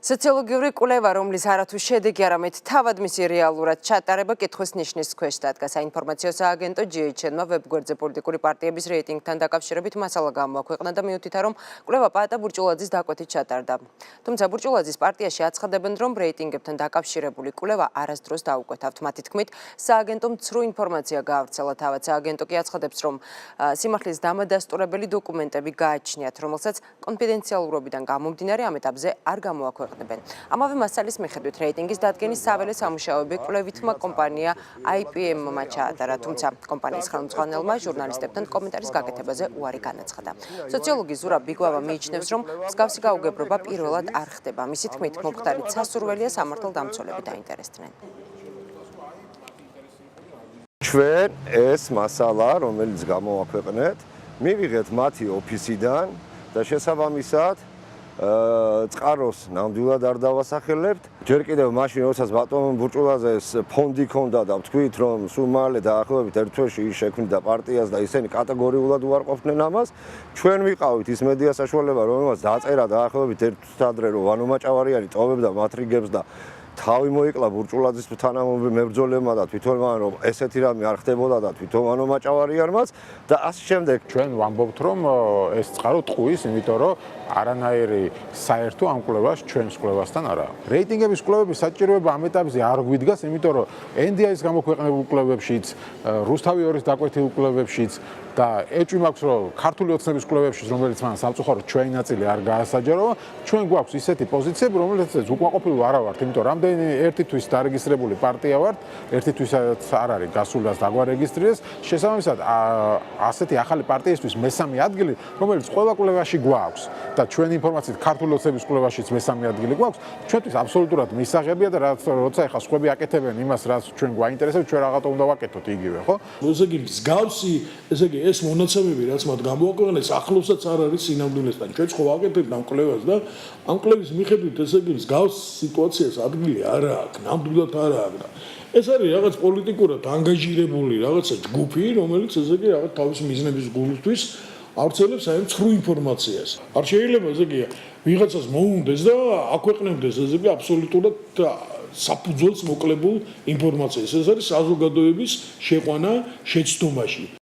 სოციოლოგიური კვლევა, რომლის არათუ შედეგი არამედ თავად მისი რეალურად ჩატარება კითხვის ნიშნის ქვეშ დადგა. საინფორმაციო სააგენტო GHN-მა ვებგვერდზე პოლიტიკური პარტიების რეიტინგთან დაკავშირებით მასალა გამოაქვეყნა და მიუთითა, რომ კვლევა პაატა ბურჭულაძის დაკვეთით ჩატარდა. თუმცა ბურჭულაძის პარტიაში აცხადებენ, რომ რეიტინგებთან დაკავშირებული კვლევა არასდროს დაუკვეთავთ. მათი თქმით, სააგენტომ ცრუ ინფორმაცია გაავრცელა. თავად სააგენტო კი აცხადებს, რომ სიმართლის დამადასტურებელი დოკუმენტები გააჩნიათ, რომელსაც კონფიდენციალურობიდან გამომდინარე ამ ეტაპზე არ გამოაქვეყნა. ამავე მასალის მიხედვით რეიტინგის დადგენის საველე სამუშაოები კვლევითმა კომპანია IPM-მა ჩაატარა, თუმცა კომპანიის ხელმძღვანელმა ჟურნალისტებთან კომენტარის გაკეთებაზე უარი განაცხადა. სოციოლოგი ზურაბ ბიგვავა მიიჩნევს, რომ მსგავსი გაუგებრობა პირველად არ ხდება. მისი თქმით, მომხდარი სასურველია სამართალდამცველები დაინტერესდნენ. ჩვენ ეს მასალა, რომელიც გამოვაქვეყნეთ, მივიღეთ მათი ოფისიდან და შესაბამისად წყაროს ნამდვილად არ დავასახელებთ. ჯერ კიდევ მაშინ, როდესაც ბატონ ბურჭულაძეს ფონდი ჰქონდა და ვთქვით, რომ სულ მალე დაახლოებით ერთ თვეში ის შექმნიდა პარტიას და ისინი კატეგორიულად უარყოფდნენ ამას, ჩვენ ვიყავით ის მედია საშუალება, რომელმაც დაწერა დაახლოებით ერთ თვის ადრე, რომ ვანო მაჭავარიანი ტოვებდა მათ რიგებს და თავი მოიკლა ბურჭულაძის თანამდებობრივ მებრძოლებმა და თვითონ მან რომ ესეთი რამე არ ხდებოდა და თვითონ ვანო მაჭავარიანმაც და ასე შემდეგ. ჩვენ ვამბობთ, რომ ეს წყარო ტყუის, იმიტომ რომ არანაირი საერთო ამ კვლევას ჩვენს კვლევასთან არ აქვს. რეიტინგების კვლევების საჭიროება ამ ეტაპზე არ გვიდგას, იმიტომ რომ NDI-ის გამოქვეყნებულ კვლევებშიც, რუსთავი 2-ის დაკვეთილ კვლევებშიც და ეჭვი მაქვს, რომ ქართული ოცნების კვლევებშიც, რომელიც მან სამწუხაროდ ჩვენი ნაწილი არ გაასაჯაროვა, ჩვენ გვაქვს ისეთი პოზიციები, რომელსაც უკმაყოფილო არა ვართ, იმიტომ რომ რამდენი ერთი თვის დარეგისტრირებული პარტია ვართ, ერთი თვისაც არ არის გასულას დაგვარეგისტრირეს, შესაბამისად ასეთი ახალი პარტიისთვის მესამე ადგილი, რომელიც ყველა კვლევაში გვაქვს და ჩვენი ინფორმაციით ქართული ოცნების კვლევაშიც მესამე ადგილი გვაქვს, ჩვენთვის აბსოლუტურად მისაღებია და როცა ეხლა სხვები აკეთებენ იმას, რაც ჩვენ გვაინტერესებს, ჩვენ რაღაცა უნდა ვაკეთოთ იგივე, ხო? ესე იგი მსგავსი, ესე იგი ეს მონაცემები, რაც მათ გამოაქვეყნეს, ახლოსაც არ არის სინამდვილესთან. ჩვენ ხო ვაკეთებთ ამ კვლევას და ამ კვლევის მიხედვით, ესე იგი მსგავს სიტუაციას ადგილი არ აქვს, ნამდვილად არ აქვს. ეს არის რაღაც პოლიტიკურად ანგაჟირებული რაღაცა ჯგუფი, რომელიც ესე იგი რაღაც თავის მიზნების გულისთვის ავრცელებს აი ცრუ ინფორმაციას. არ შეიძლება ესე იგი ვიღაცას მოუნდეს და აქვეყნებდეს ესე იგი აბსოლუტურად საფუძველს მოკლებულ ინფორმაციას. ეს არის საზოგადოების შეყვანა შეცდომაში.